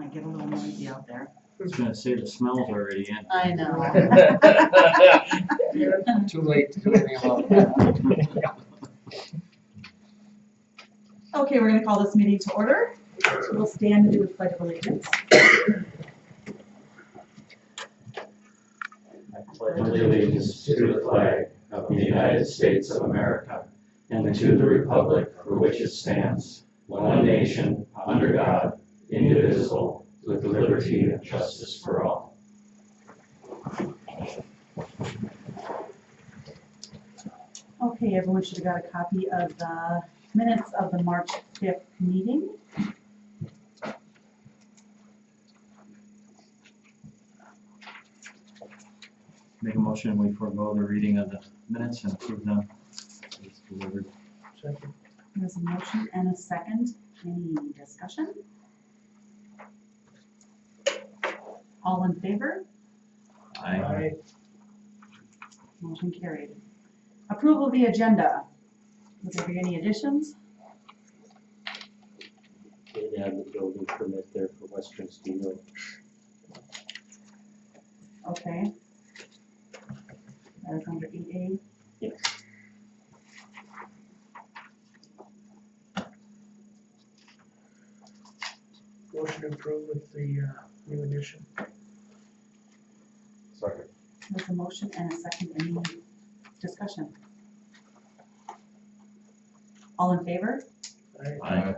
Might get a little noisy out there. I was gonna say the smell's already in. I know. Too late to do anything about that. Okay, we're gonna call this meeting to order. We'll stand and do the pledge of allegiance. I pledge allegiance to the flag of the United States of America and to the republic for which it stands, one nation, under God, indivisible, with liberty and justice for all. Okay, everyone should have got a copy of the minutes of the March 5th meeting. Make a motion, we forego the reading of the minutes and approve them as delivered. Second. There's a motion and a second. Any discussion? All in favor? Aye. Motion carried. Approval of the agenda. Would there be any additions? Did add the building permit there for Western Steel. Okay. That is under 8A. Yes. Motion approved with the new addition. Second. There's a motion and a second. Any discussion? All in favor? Aye.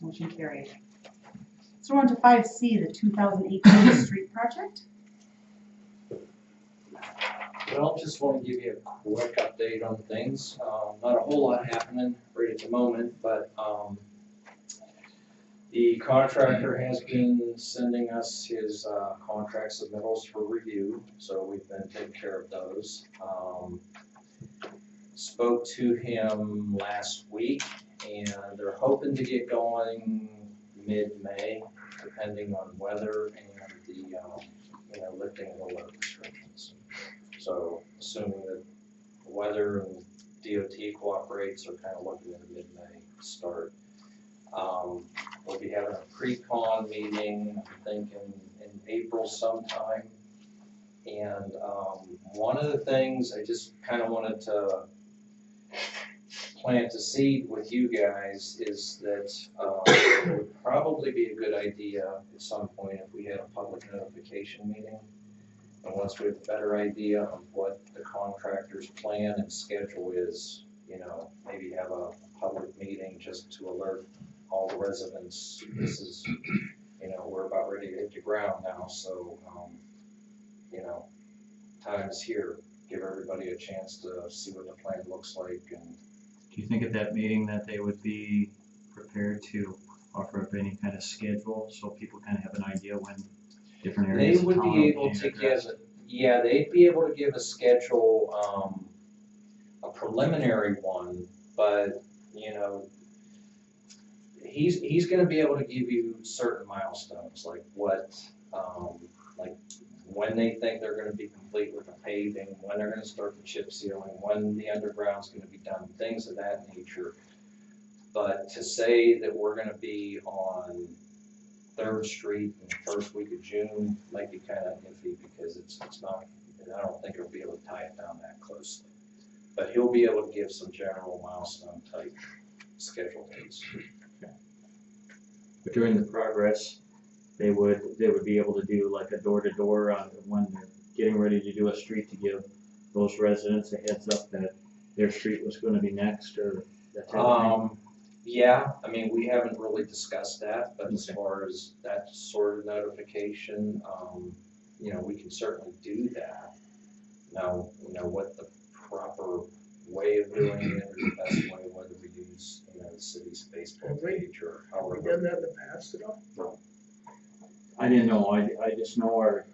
Motion carried. So we're on to 5C, the 2018 street project. Well, just want to give you a quick update on things. Not a whole lot happening right at the moment, but the contractor has been sending us his contract submittals for review, so we've been taking care of those. Spoke to him last week, and they're hoping to get going mid-May, depending on weather and the lifting of the load restrictions. So assuming that the weather and DOT cooperates, are kind of looking at a mid-May start. We'll be having a pre-con meeting, I think in April sometime. And one of the things I just kind of wanted to plant a seed with you guys is that it would probably be a good idea at some point if we had a public notification meeting. And once we have a better idea of what the contractor's plan and schedule is, maybe have a public meeting just to alert all the residents. This is, we're about ready to hit the ground now, so, time is here. Give everybody a chance to see what the plan looks like. And Do you think at that meeting that they would be prepared to offer up any kind of schedule so people kind of have an idea when different areas they of would town be able being to addressed? they'd be able to give a schedule, a preliminary one, but, he's gonna be able to give you certain milestones, like what, like when they think they're gonna be complete with the paving, when they're gonna start the chip sealing, when the underground's gonna be done, things of that nature. But to say that we're gonna be on 3rd Street in the first week of June might be kind of iffy because it's not, I don't think he'll be able to tie it down that closely. But he'll be able to give some general milestone type schedule dates. But during the progress, they would be able to do like a door-to-door on when they're getting ready to do a street to give those residents a heads up that their street was going to be next or that type of thing. Yeah, I mean, we haven't really discussed that, but as far as that sort of notification, we can certainly do that. Now, what the proper way of doing it or the best way, whether we use, the city's Facebook page or Have we however. done that in the past at all? I didn't know. I just know our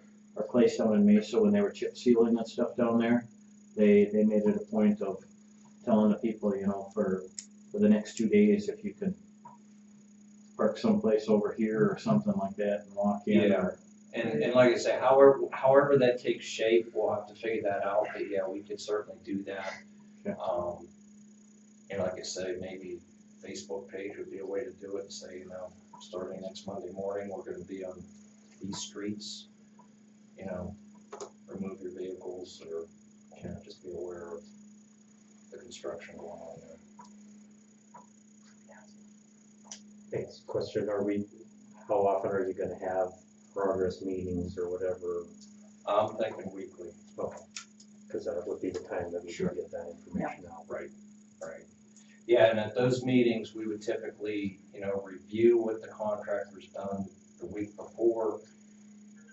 place down in Mesa, when they were chip sealing and stuff down there, they made it a point of telling the people, for the next 2 days, if you could park someplace over here or something like that and walk in. Yeah. And like I say, however that takes shape, we'll have to figure that out, but yeah, we could certainly do that. Okay. And like I say, maybe Facebook page would be a way to do it and say, starting next Monday morning, we're gonna be on these streets. You know, remove your vehicles or, you know, just be aware of the construction going on there. Next question, how often are you gonna have progress meetings or whatever? I'm thinking weekly. Okay, because that would be the time that we should get that information out. Right. Yeah, and at those meetings, we would typically, you know, review what the contractor's done the week before,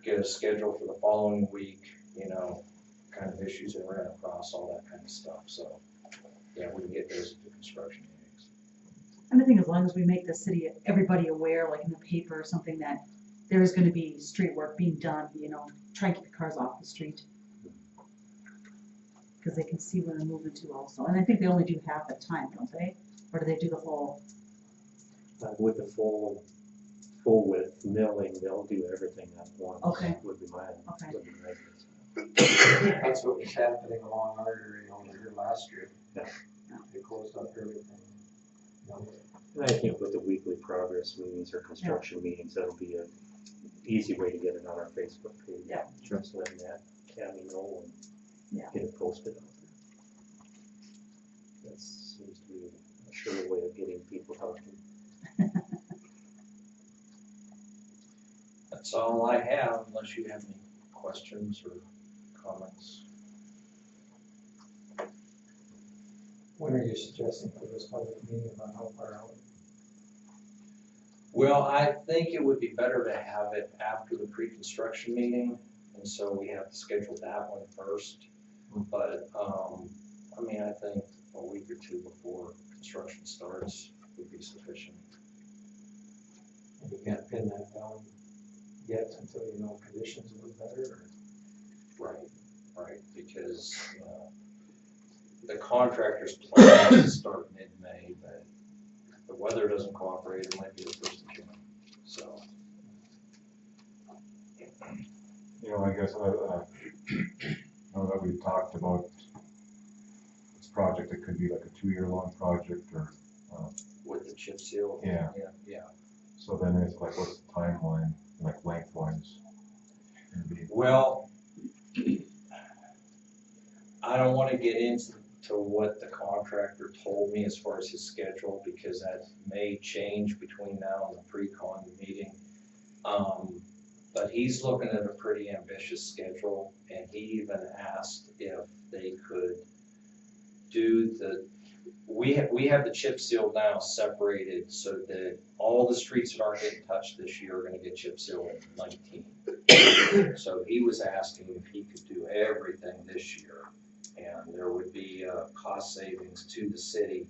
get a schedule for the following week, you know, kind of issues that ran across, all that kind of stuff. So, yeah, we can get those at the construction meetings. And I think as long as we make the city, everybody aware, like in the paper or something, that there's gonna be street work being done, you know, try and keep the cars off the street. Because they can see where they're moving to also. And I think they only do half the time, don't they? Or do they do the whole? With the full width milling, they'll do everything at once. Okay. Would be my Okay. guess. That's what was happening along our area over here last year. Yeah. They closed up everything. And I think with the weekly progress meetings or construction meetings, that'll be an easy way to get it on our Facebook page. Yeah. Just letting that Cammy know and Yeah. get it posted out there. That seems to be a sure way of getting people talking. That's all I have, unless you have any questions or comments. When are you suggesting for this public meeting, about how far out? Well, I think it would be better to have it after the pre-construction meeting, and so we have to schedule that one first. But, I mean, I think a week or two before construction starts would be sufficient. And you can't pin that down yet until you know conditions a little better, or? Right, because, you know, the contractor's plan is to start mid-May, but if the weather doesn't cooperate, it might be the first of June, so. You know, I guess, now that we've talked about this project, it could be like a 2-year-long project or, With the chip seal? Yeah. Yeah. so then it's like, what's the timeline, like lengthwise? Maybe. Well, I don't wanna get into what the contractor told me as far as his schedule, because that may change between now and the pre-con meeting. But he's looking at a pretty ambitious schedule, and he even asked if they could do we have the chip seal now separated so that all the streets that aren't getting touched this year are gonna get chip sealed in 19. So he was asking if he could do everything this year, and there would be cost savings to the city.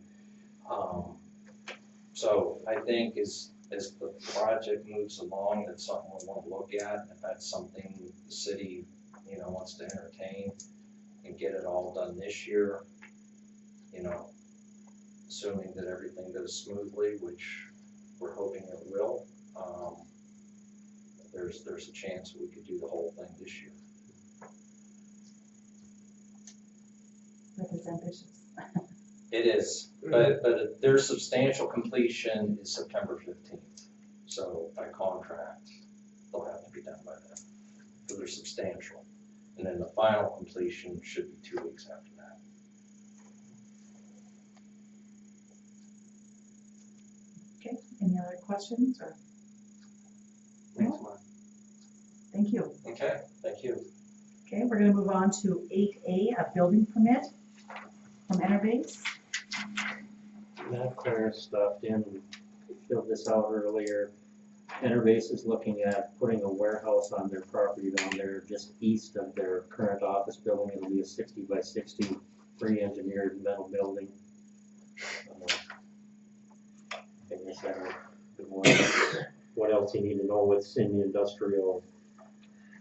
So I think as the project moves along, that's something we want to look at. If that's something the city, you know, wants to entertain and get it all done this year, you know, assuming that everything goes smoothly, which we're hoping it will, there's a chance we could do the whole thing this year. That is ambitious. It is, but their substantial completion is September 15th. So by contract, they'll have to be done by then. So they're substantial. And then the final completion should be 2 weeks after that. Okay, any other questions or? Thanks, Mark. Thank you. Okay, thank you. Okay, we're gonna move on to 8A, a building permit from Enterbase. Matt Clarence stopped in and filled this out earlier. Enterbase is looking at putting a warehouse on their property down there just east of their current office building. It'll be a 60 by 60 pre-engineered metal building. I guess I don't know what else you need to know. It's in the industrial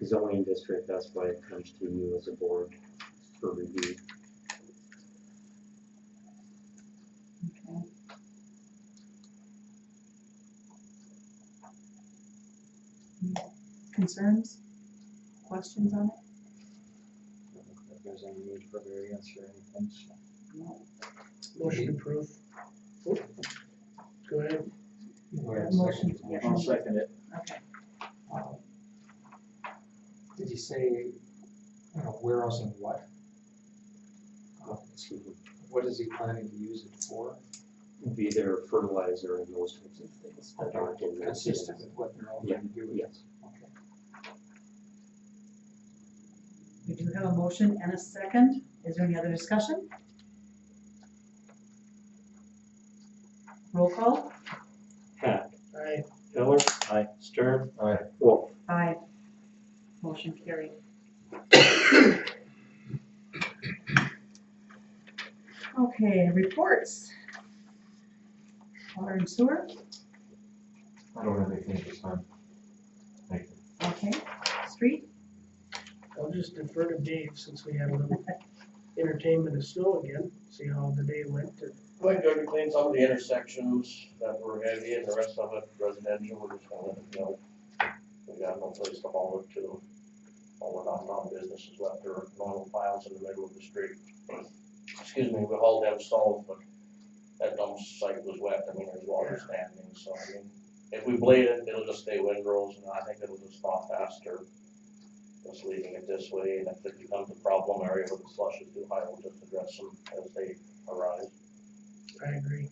zoning district. That's why it comes to you as a board for review. Okay. Concerns, questions on it? I don't think there's any need for variance or anything, so. No. Motion approved. Oh, go ahead. We have a Motion, second. yeah. I'll second it. Okay. Um, Did you say, warehouse and what? What is he planning to use it for? Be their fertilizer and those types of things that aren't in there. Consistent with what they're already doing? Yes. Okay. We do have a motion and a second. Is there any other discussion? Roll call? Hack, Aye. Miller. Aye. Stern. Aye. Wolf. Aye. Motion carried. Okay, reports. Water and sewer, I don't have anything this time. Thank you. okay. Street, I'll just defer to Dave since we had a little entertainment of snow again, see how the day went. Quite good, we cleaned some of the intersections that were heavy and the rest of it residential, we're just gonna let it go. We got no place to haul it to. All the downtown businesses left their normal piles in the middle of the street. Excuse me, we hauled them south, but that dump site was wet, I mean, there's water standing, so I mean, if we blade it, it'll just stay windrows, and I think it'll just thaw faster. Just leaving it this way, and if it becomes a problem area where the slush is too high, we'll just address them as they arise. I agree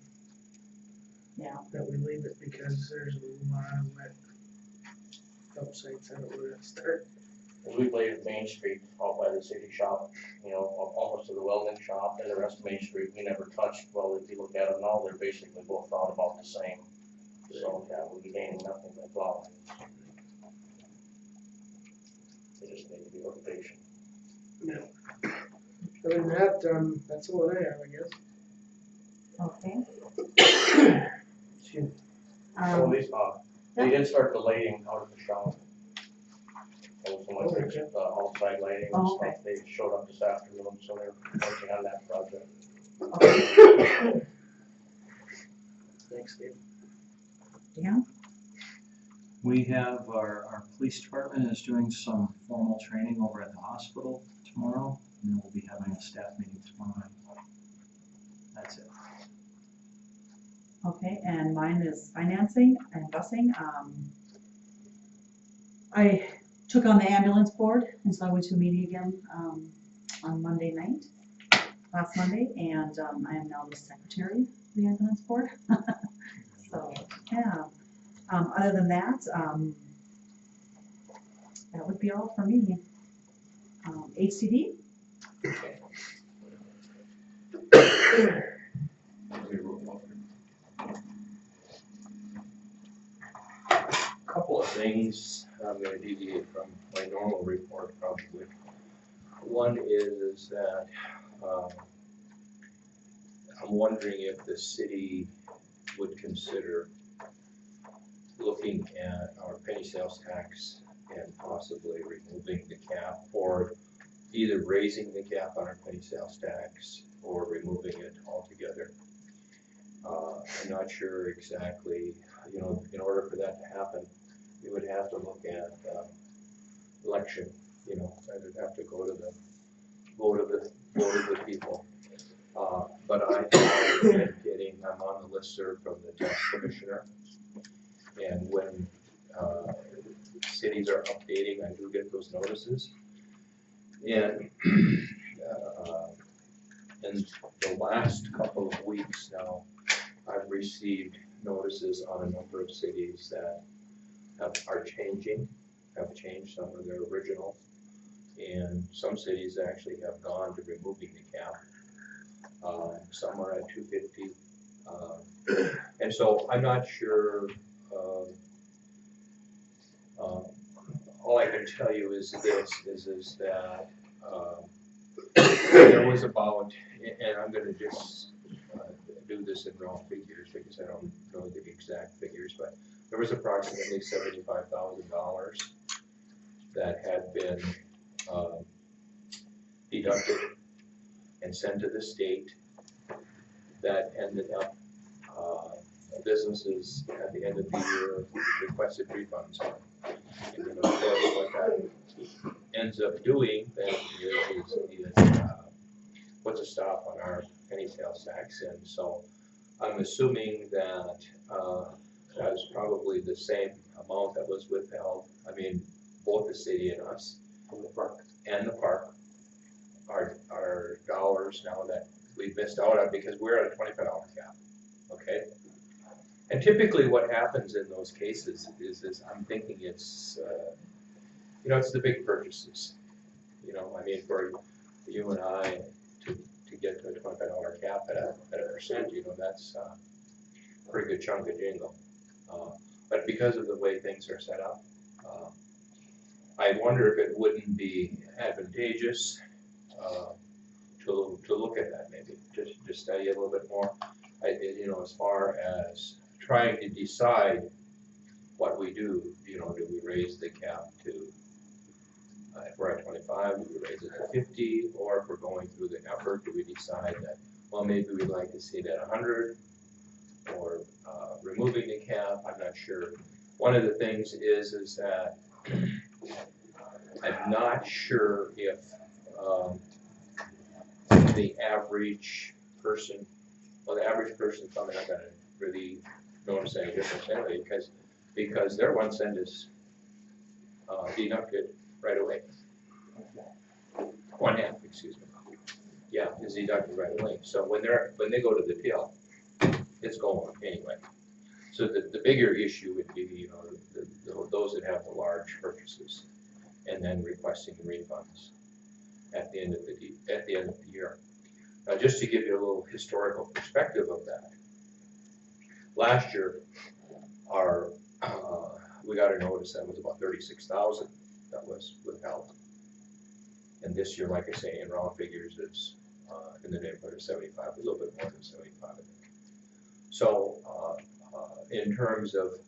yeah. that we leave it because there's a lot of wet dump sites, I don't know where to start. As we bladed Main Street out by the city shop, almost to the welding shop, and the rest of Main Street, we never touched. Well, if you look at them now, they're basically both thought about the same. So, yeah, we'll be gaining nothing by plowing. They just need to be a little patient. Yeah. Other than that, that's all I have, I guess. Okay. Excuse me. They did start the lighting out of the shop. There was some Okay. electric, outside lighting and Oh, stuff. They showed up this afternoon, so they're working on that project. Okay. Thanks, Dave. Yeah, We have our police department is doing some formal training over at the hospital tomorrow, and then we'll be having a staff meeting tomorrow night. That's it. okay, and mine is financing and busing. I took on the ambulance board, and so I went to a meeting again, on Monday night, last Monday, and, I am now the secretary of the ambulance board. So, yeah, other than that, that would be all for me. HCD, Couple of things, I'm gonna deviate from my normal report probably. One is that, I'm wondering if the city would consider looking at our penny sales tax and possibly removing the cap, or either raising the cap on our penny sales tax or removing it altogether. I'm not sure exactly, in order for that to happen, you would have to look at election, I would have to go to the vote of the people. But I have been I'm on the listserv from the tax commissioner, and when cities are updating, I do get those notices. And in the last couple of weeks now, I've received notices on a number of cities that have changed some of their original, and some cities actually have gone to removing the cap. Some are at 250, and so I'm not sure. All I can tell you is this: that there was about, and I'm going to just do this in raw figures because I don't know the exact figures, but there was approximately $75,000 that had been deducted and sent to the state that ended up businesses at the end of the year requested refunds on. And of course, what that ends up doing then is puts a stop on our penny sales tax, and so I'm assuming that as probably the same amount that was withheld. I mean, both the city and us From the park. and the park are dollars now that we've missed out on because we're at a $25 cap, okay? And typically what happens in those cases is I'm thinking it's, you know, it's the big purchases. You know, I mean, for you and I to get to a $25 cap at a percent, you know, that's a pretty good chunk of jingle. But because of the way things are set up, I wonder if it wouldn't be advantageous to look at that maybe, just study a little bit more. You know, as far as trying to decide what we do, you know, do we raise the cap to, if we're at 25, do we raise it to 50, or if we're going through the effort, do we decide that, well, maybe we'd like to see it at 100, or removing the cap, I'm not sure. One of the things is that I'm not sure if the average person, well, the average person's probably not gonna really notice any difference anyway, because their 1 cent is deducted right away. 1/2, excuse me. Yeah, is deducted right away. So when they go to the till, it's going anyway. So the bigger issue would be, you know, those that have the large purchases, and then requesting refunds at the end of the year. Now, just to give you a little historical perspective of that, last year, we got a notice that was about 36,000 that was withheld. And this year, like I say, in raw figures, it's in the neighborhood of 75, a little bit more than 75, I think. So, in terms of,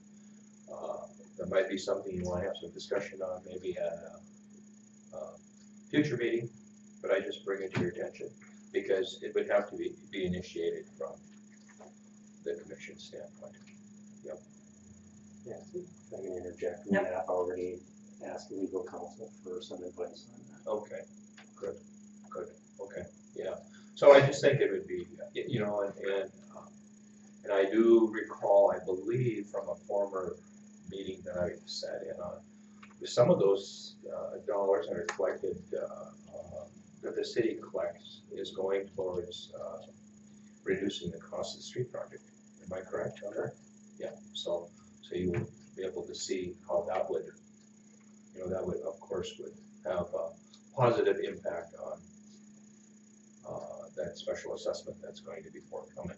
that might be something you want to have some discussion on, maybe at a future meeting, but I just bring it to your attention because it would have to be initiated from the commission standpoint. Yep. Yeah, if I can interject, we Yep. have already asked legal counsel for some advice on that. Okay, good, okay, yeah. So I just think it would be, you know, and I do recall, I believe, from a former meeting that I sat in on, some of those dollars that are collected, that the city collects is going towards reducing the cost of the street project. Am I correct on that? Yeah, so you will be able to see how that would, you know, that would, of course, would have a positive impact on that special assessment that's going to be forthcoming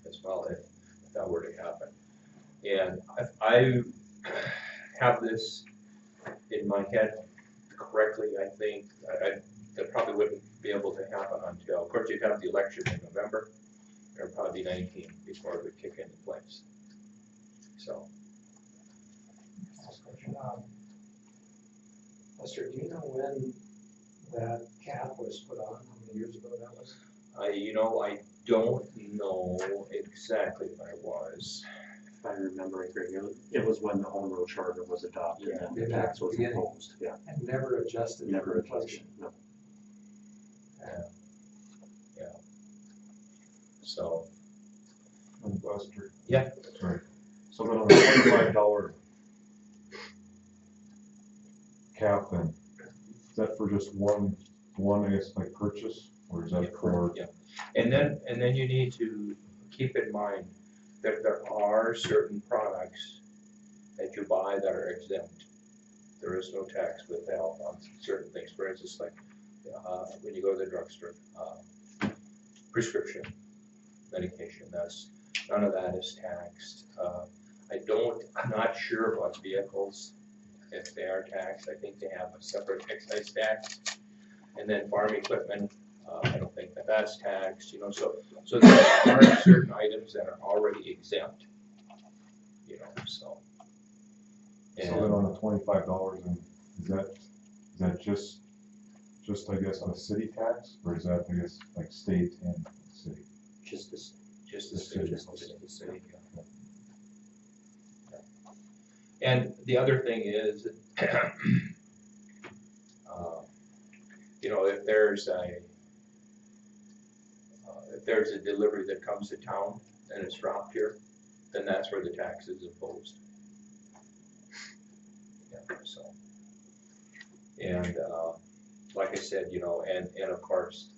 as well, if that were to happen. And if I have this in my head correctly, I think that probably wouldn't be able to happen until, of course, you'd have the election in November, or probably 19 before it would kick into place. So. Last question. Lester, do you know when that cap was put on, how many years ago that was? You know, I don't know exactly when it was. If I remember it correctly, it was when the home rule charter was adopted and the tax was imposed, yeah. And never adjusted. Never for adjusted, inflation. no. Yeah. So. Lester. Yeah. Sorry. So then on a $25 cap then, is that for just one, I guess, like purchase, or is that for? Yeah, and then you need to keep in mind that there are certain products that you buy that are exempt. There is no tax withheld on certain things. For instance, like when you go to the drugstore, prescription medication, none of that is taxed. I'm not sure about vehicles, if they are taxed. I think they have a separate excise tax. And then farm equipment, I don't think that's taxed, you know, so there are certain items that are already exempt, you know, so. So then on the $25, and is that just I guess on a city tax, or is that, I guess, like state and city? Just this, Just The the city, city. just the city, yeah. And the other thing is, you know, if there's a delivery that comes to town and it's dropped here, then that's where the tax is imposed. Yeah, so. And, like I said, you know, and of course,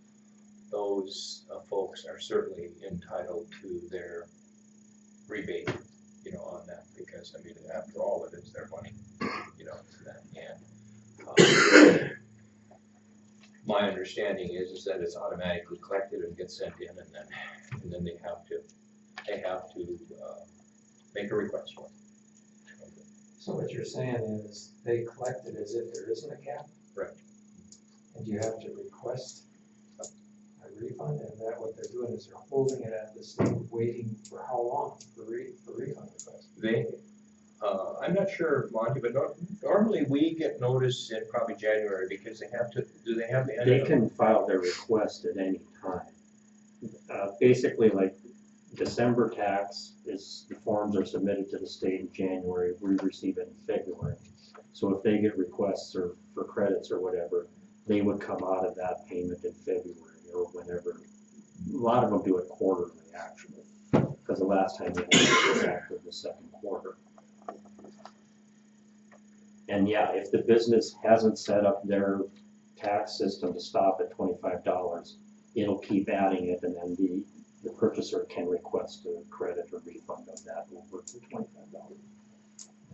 those folks are certainly entitled to their rebate, you know, on that, because, I mean, after all, it is their money, you know, and my understanding is that it's automatically collected and gets sent in, and then they have to make a request for it. So what you're saying is they collect it as if there isn't a cap? Right. And you have to request a refund, and that what they're doing is they're holding it at the state, waiting for how long for refund request? I'm not sure, Monty, but normally we get notice in probably January, because they have to, do they have the end? They can file their request at any time. Basically, like December tax is, the forms are submitted to the state in January, we receive it in February. So if they get requests or for credits or whatever, they would come out of that payment in February or whenever. A lot of them do it quarterly, actually, because the last time they had it was after the second quarter. And yeah, if the business hasn't set up their tax system to stop at $25, it'll keep adding it, and then the purchaser can request a credit or refund of that over to $25.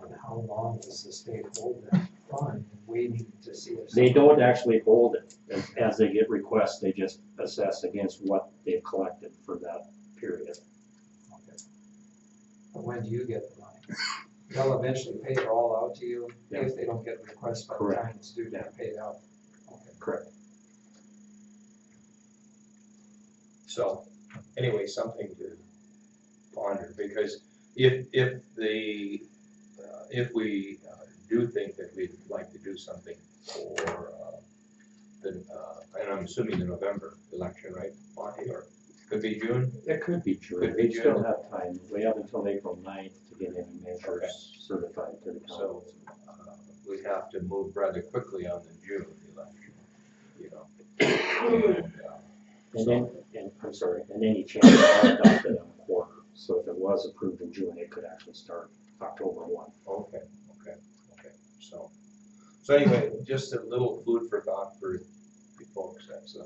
And how long does the state hold that fund, waiting to see if? They don't actually hold it. As they get requests, they just assess against what they've collected for that period. Okay. But when do you get the money? They'll eventually pay it all out to you if they don't get the request by the Correct. time it's due to pay it out. Okay. Correct. So, anyway, something to ponder, because if we do think that we'd like to do something for and I'm assuming the November election, right, Monty, or could be June? It could be June. Could be They still June. have time. We have until April 9th to get any measures Okay. certified to the council. So, we have to move rather quickly on the June election, you know. And then, and I'm sorry, and any change are adopted on a quarter. So if it was approved in June, it could actually start October 1. Okay. So anyway, just a little food for thought for you folks as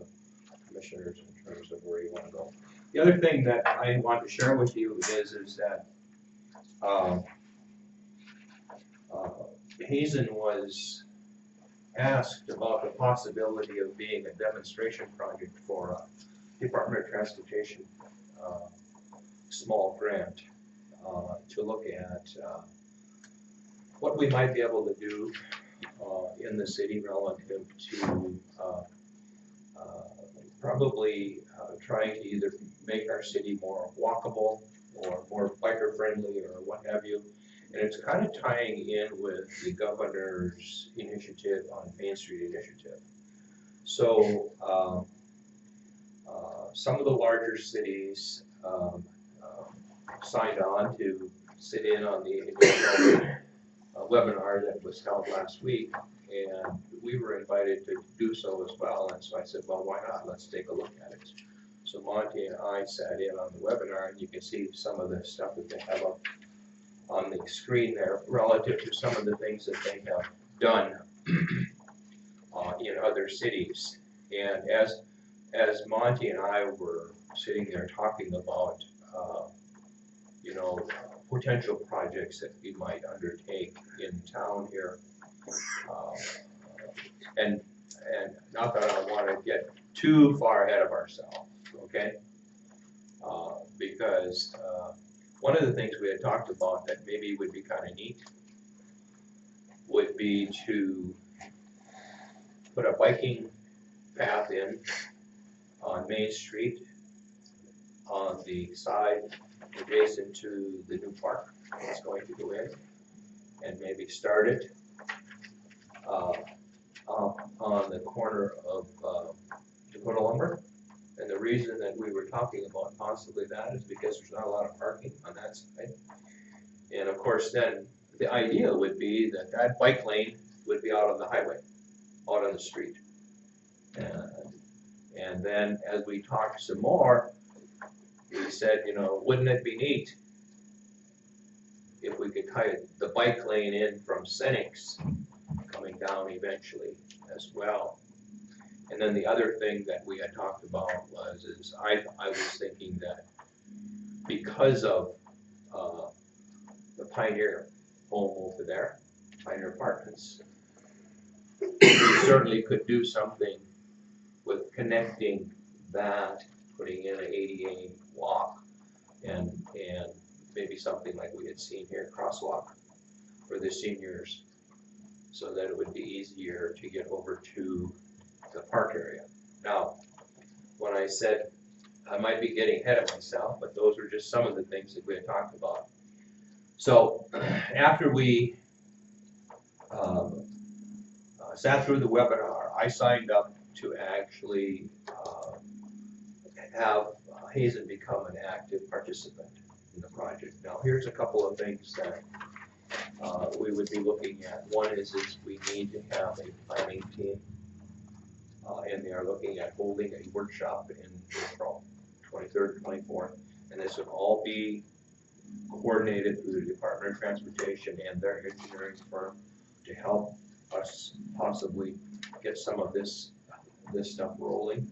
commissioners in terms of where you want to go. The other thing that I want to share with you is that Hazen was asked about the possibility of being a demonstration project for Department of Transportation small grant to look at what we might be able to do in the city relative to probably trying to either make our city more walkable or more biker friendly or what have you. And it's kind of tying in with the governor's initiative on Main Street Initiative. So some of the larger cities signed on to sit in on the initial webinar that was held last week, and we were invited to do so as well. And so I said, well, why not? Let's take a look at it. So Monty and I sat in on the webinar, and you can see some of the stuff that they have up on the screen there relative to some of the things that they have done in other cities. And as Monty and I were sitting there talking about potential projects that we might undertake in town here, and not that I want to get too far ahead of ourselves, okay? Because one of the things we had talked about that maybe would be kind of neat would be to put a biking path in on Main Street on the side adjacent to the new park that's going to go in, and maybe start it on the corner of Dakota Lumber. And the reason that we were talking about possibly that is because there's not a lot of parking on that side. And of course, then the idea would be that that bike lane would be out on the highway, out on the street. And then as we talked some more, we said, wouldn't it be neat if we could tie the bike lane in from Senex coming down eventually as well. And then the other thing that we had talked about is I was thinking that because of the Pioneer home over there, Pioneer Apartments, we certainly could do something with connecting that, putting in an ADA walk and maybe something like we had seen here, crosswalk for the seniors, so that it would be easier to get over to the park area. Now, when I said I might be getting ahead of myself, but those are just some of the things that we had talked about. So after we sat through the webinar, I signed up to actually have Hazen become an active participant in the project. Now, here's a couple of things that we would be looking at. One is we need to have a planning team, and they are looking at holding a workshop in April 23rd, 24th, and this would all be coordinated through the Department of Transportation and their engineering firm to help us possibly get some of this stuff rolling.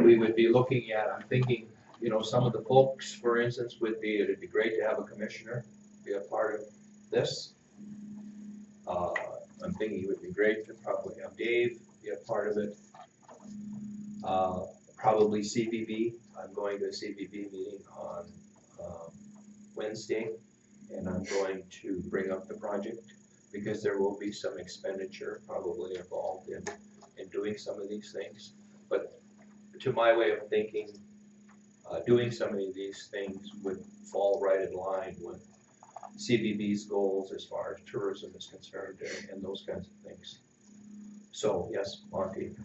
We would be looking at, I'm thinking, you know, some of the folks, for instance, it'd be great to have a commissioner be a part of this. I'm thinking it would be great to probably have Dave be a part of it. Probably CBB. I'm going to a CBB meeting on Wednesday, and I'm going to bring up the project because there will be some expenditure probably involved in doing some of these things. But to my way of thinking, doing some of these things would fall right in line with CBB's goals as far as tourism is concerned and those kinds of things. So yes, Monty.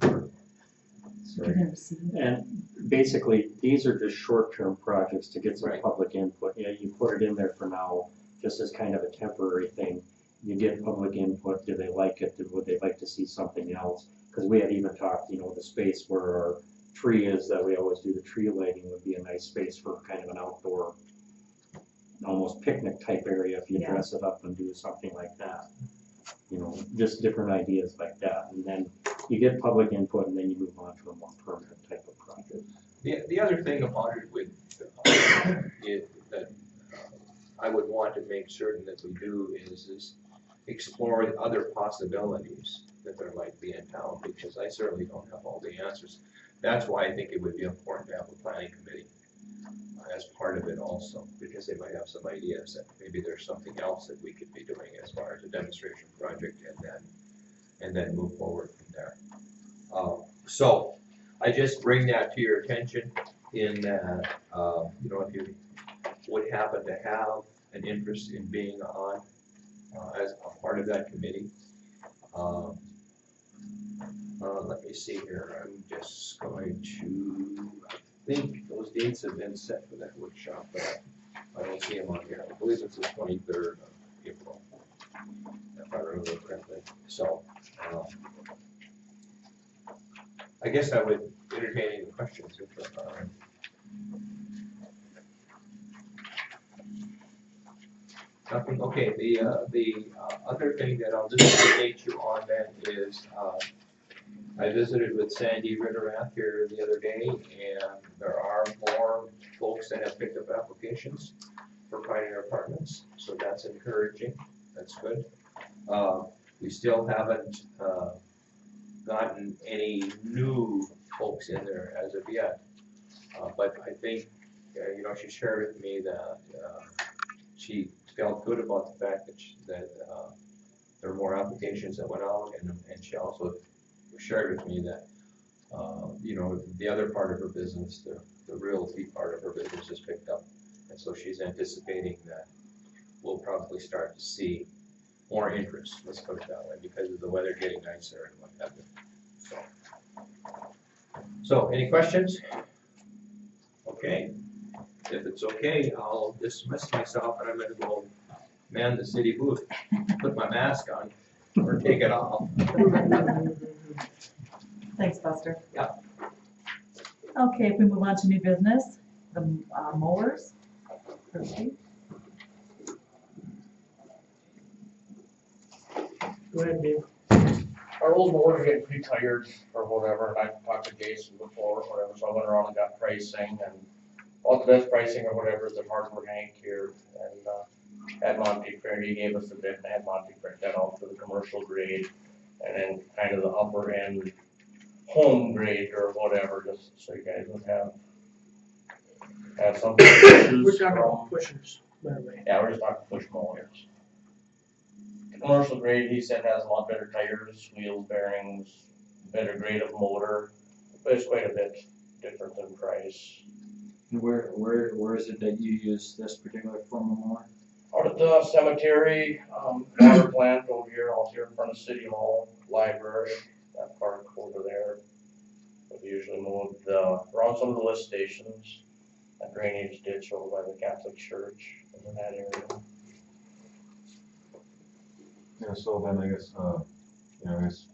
And basically, these are just short-term projects to get some Right. public input. You know, you put it in there for now, just as kind of a temporary thing. You get public input, do they like it, would they like to see something else? Because we had even talked, you know, the space where our tree is that we always do the tree lighting would be a nice space for kind of an outdoor, almost picnic type area if you Yeah. dress it up and do something like that. You know, just different ideas like that. And then you get public input and then you move on to a more permanent type of project. The other thing about it with that I would want to make certain that we do is explore the other possibilities that there might be in town, because I certainly don't have all the answers. That's why I think it would be important to have a planning committee as part of it also, because they might have some ideas that maybe there's something else that we could be doing as far as a demonstration project, and then move forward from there. So I just bring that to your attention in that, you know, if you would happen to have an interest in being on as a part of that committee. Let me see here, I'm just going to, I think those dates have been set for that workshop, but I don't see them on here. I believe it's the 23rd of April, if I remember correctly. So, I guess I would entertain any questions if there are. Nothing, okay, the other thing that I'll just update you on then is, I visited with Sandy Ritterath here the other day, and there are more folks that have picked up applications for Pioneer Apartments, so that's encouraging, that's good. We still haven't gotten any new folks in there as of yet, but I think, you know, she shared with me that she felt good about the fact that there are more applications that went out, and she also shared with me that you know, the other part of her business, the realty part of her business has picked up, and so she's anticipating that we'll probably start to see more interest, let's put it that way, because of the weather getting nicer and what have you. So any questions? Okay, if it's okay, I'll dismiss myself and I'm gonna go man the city booth, put my mask on, or take it off. Thanks, Buster. Yeah. Okay, if we move on to new business, the mowers, Kirsty. Go ahead, Dave. Our old mowers are getting pretty tired or whatever, and I talked to Jason before or whatever, so I went around and got pricing and all the best pricing or whatever is at Hardware Hank here, and had Monty print, he gave us the bid and had Monty print that out for the commercial grade, and then kind of the upper end home grade or whatever, just so you guys would have something to We're choose talking from. about pushers, by the way. Yeah, we're just talking push mowers. Commercial grade, he said has a lot better tires, wheels, bearings, better grade of motor, but it's quite a bit different in price. And where is it that you use this particular form of mower? Out at the cemetery, water plant over here, out here in front of City Hall, library, that park over there. We usually move around some of the lift stations, that drainage ditch over by the Catholic Church, in that area. Yeah, so then I guess, I guess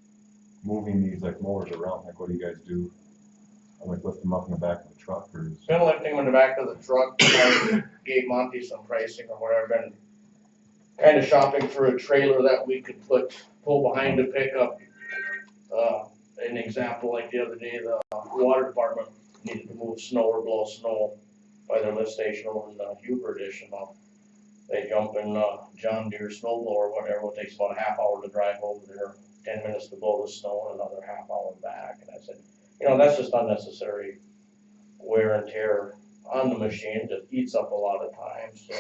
moving these like mowers around, like what do you guys do? Like lift them up in the back of the truck or? Been lifting them in the back of the truck, I gave Monty some pricing or whatever, been kind of shopping for a trailer that we could pull behind a pickup. An example, like the other day, the water department needed to move snow or blow snow by their lift station over in the Huber edition. They jump in John Deere snow blower, whatever, it takes about a half hour to drive over there, 10 minutes to blow the snow, and another half hour back. And I said, that's just unnecessary wear and tear on the machine, just eats up a lot of time, so.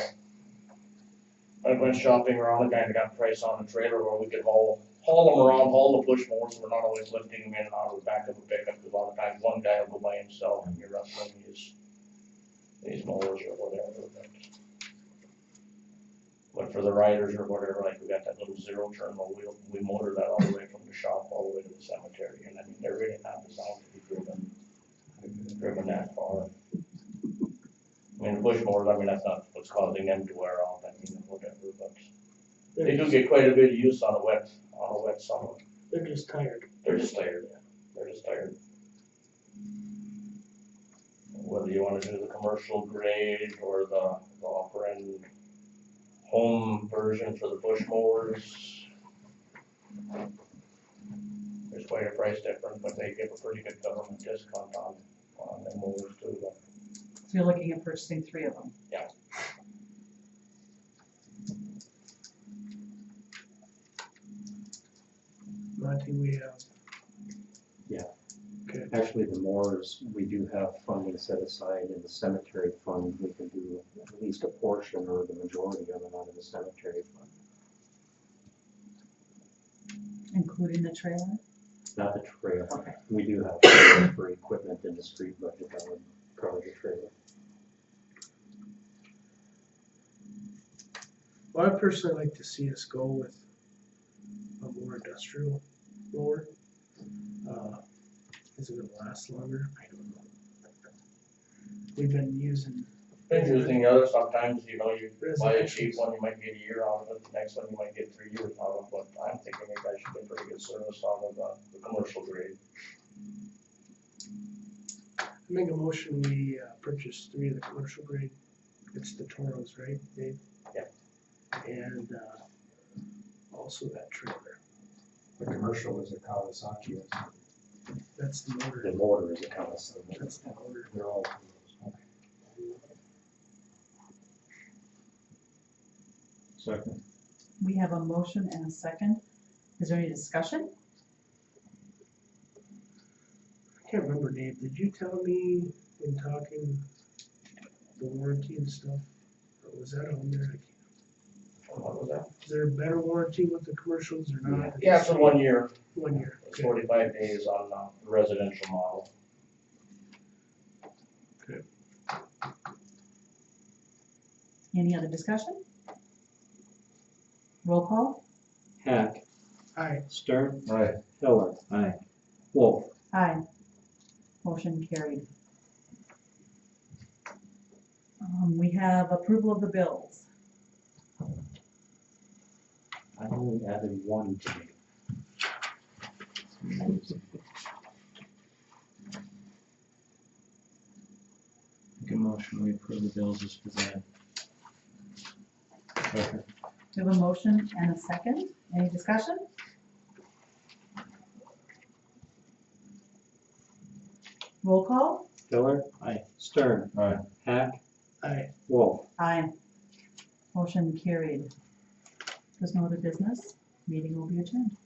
I went shopping around and kind of got a price on a trailer where we could haul them around, haul the push mowers, so we're not always lifting them in and out of the back of a pickup, because a lot of times one guy will go by himself and you're wrestling these mowers or whatever. But for the riders or whatever, like we got that little zero turn, we motor that all the way from the shop all the way to the cemetery, and I mean, they're really not designed to be driven that far. I mean, the bush mowers, I mean, that's not what's causing them to wear off, I mean, whatever, but they do get quite a bit of use on a wet summer. They're just tired. They're just tired, yeah, they're just tired. Whether you wanna do the commercial grade or the upper end home version for the bush mowers, there's quite a price difference, but they give a pretty good government discount on their mowers too. So you're looking at purchasing 3 of them? Yeah. Monty, we have. Yeah. Okay. Actually, the mowers, we do have funding set aside in the cemetery fund. We can do at least a portion or the majority of it out of the cemetery fund. Including the trailer? Not the trailer. Okay. We do have for equipment in the street budget that would cover the trailer. Well, I personally like to see us go with a more industrial mower. Is it gonna last longer? I don't know. We've been using. Interesting, sometimes, you buy a Residential. cheap one, you might get a year out of it, the next one you might get 3 years out of it, but I'm thinking you guys should get pretty good service out of the commercial grade. Make a motion, we purchase 3 of the commercial grade. It's the Toros, right, Dave? Yeah. And also that trailer. The commercial is a Kawasaki. That's the motor. The motor is a constant. That's the motor. They're all. Second. We have a motion and a second. Is there any discussion? I can't remember, Dave, did you tell me in talking the warranty and stuff? Or was that on there? I can't. What was that? Is there a better warranty with the commercials or not? Yeah, for 1 year, 1 year. it's 45 days on the residential model. Any other discussion? Roll call? Hack, Aye. Stern, Aye. Hiller. Aye. Wolf. Aye. Motion carried. We have approval of the bills. I only added one today. Make a motion, we approve the bills as presented. Second. We have a motion and a second. Any discussion? Roll call? Pillar? Aye. Stern? Aye. Hack? Aye. Wolf? Aye. Motion carried. There's no other business. Meeting will be adjourned.